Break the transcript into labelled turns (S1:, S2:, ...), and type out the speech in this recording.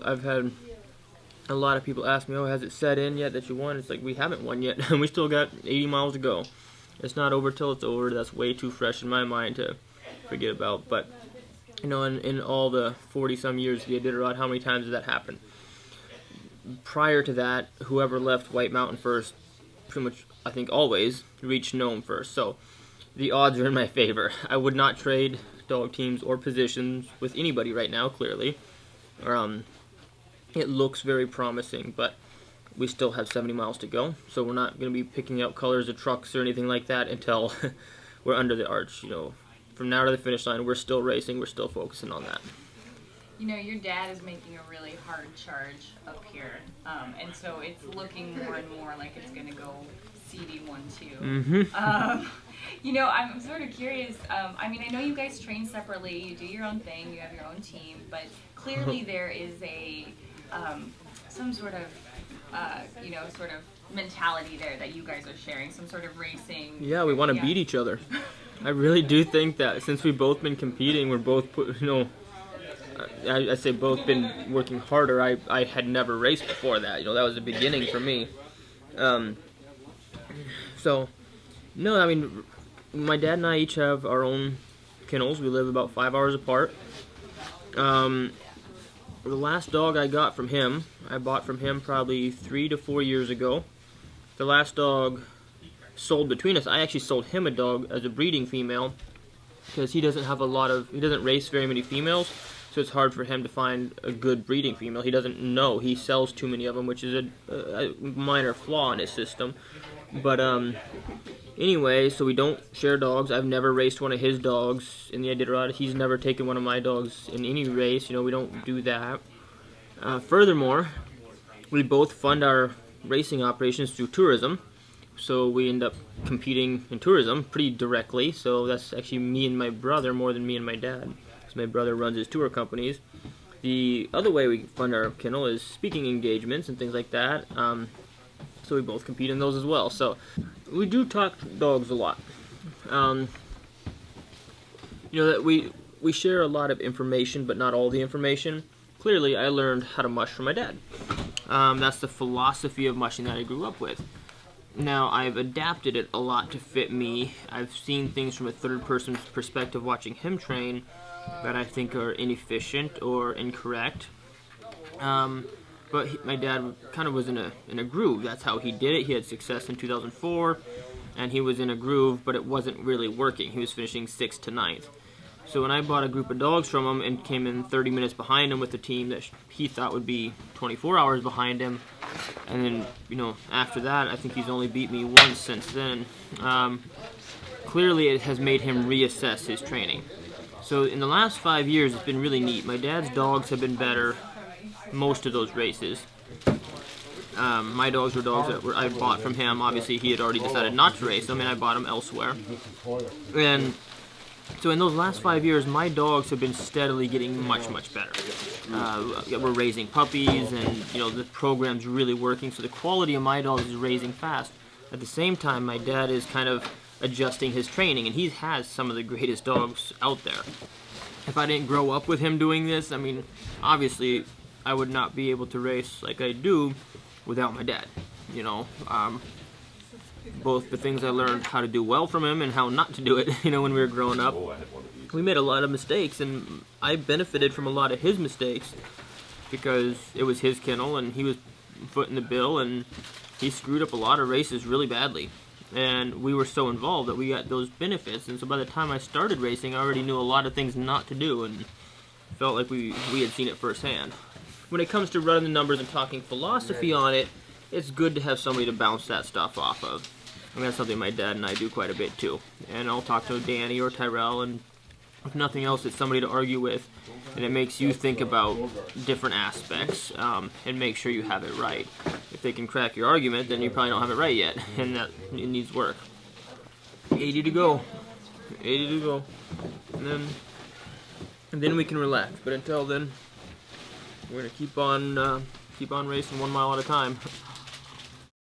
S1: I've had a lot of people ask me, oh, has it set in yet that you won? It's like, we haven't won yet, and we still got 80 miles to go. It's not over till it's over. That's way too fresh in my mind to forget about. But, you know, in all the 40-some years of the Iditarod, how many times did that happen? Prior to that, whoever left White Mountain first, pretty much, I think always, reached Nome first. So the odds are in my favor. I would not trade dog teams or positions with anybody right now, clearly. It looks very promising, but we still have 70 miles to go, so we're not going to be picking out colors of trucks or anything like that until we're under the arch. You know, from now to the finish line, we're still racing, we're still focusing on that.
S2: You know, your dad is making a really hard charge up here, and so it's looking more and more like it's going to go CD1 too.
S1: Mm-hmm.
S2: You know, I'm sort of curious. I mean, I know you guys train separately. You do your own thing. You have your own team, but clearly there is a some sort of you know, sort of mentality there that you guys are sharing. Some sort of racing.
S1: Yeah, we want to beat each other. I really do think that since we've both been competing, we're both, you know, I say both been working harder. I had never raced before that. You know, that was the beginning for me. So, no, I mean, my dad and I each have our own kennels. We live about 5 hours apart. The last dog I got from him, I bought from him probably 3 to 4 years ago. The last dog sold between us. I actually sold him a dog as a breeding female because he doesn't race very many females, so it's hard for him to find a good breeding female. He doesn't know. He sells too many of them, which is a minor flaw in his system. But anyway, so we don't share dogs. I've never raced one of his dogs in the Iditarod. He's never taken one of my dogs in any race. You know, we don't do that. Furthermore, we both fund our racing operations through tourism. So we end up competing in tourism pretty directly. So that's actually me and my brother more than me and my dad. Because my brother runs his tour companies. The other way we fund our kennel is speaking engagements and things like that. So we both compete in those as well. So we do talk dogs a lot. You know, that we share a lot of information, but not all the information. Clearly, I learned how to mush from my dad. That's the philosophy of mushing that I grew up with. Now, I've adapted it a lot to fit me. I've seen things from a third-person perspective watching him train that I think are inefficient or incorrect. But my dad kind of was in a groove. That's how he did it. He had success in 2004, and he was in a groove, but it wasn't really working. He was finishing 6th to 9th. So when I bought a group of dogs from him and came in 30 minutes behind him with a team that he thought would be 24 hours behind him, and then, you know, after that, I think he's only beat me once since then. Clearly, it has made him reassess his training. So in the last 5 years, it's been really neat. My dad's dogs have been better most of those races. My dogs were dogs that I bought from him. Obviously, he had already decided not to race them, and I bought them elsewhere. And so in those last 5 years, my dogs have been steadily getting much, much better. We're raising puppies, and you know, the program's really working. So the quality of my dogs is raising fast. At the same time, my dad is kind of adjusting his training, and he has some of the greatest dogs out there. If I didn't grow up with him doing this, I mean, obviously, I would not be able to race like I do without my dad. You know, both the things I learned how to do well from him and how not to do it, you know, when we were growing up. We made a lot of mistakes, and I benefited from a lot of his mistakes because it was his kennel and he was footing the bill, and he screwed up a lot of races really badly. And we were so involved that we got those benefits, and so by the time I started racing, I already knew a lot of things not to do and felt like we had seen it firsthand. When it comes to running the numbers and talking philosophy on it, it's good to have somebody to bounce that stuff off of. And that's something my dad and I do quite a bit too. And I'll talk to Danny or Tyrell, and if nothing else, it's somebody to argue with, and it makes you think about different aspects and make sure you have it right. If they can crack your argument, then you probably don't have it right yet, and that it needs work. 80 to go. 80 to go. And then we can relax. But until then, we're gonna keep on racing 1 mile at a time.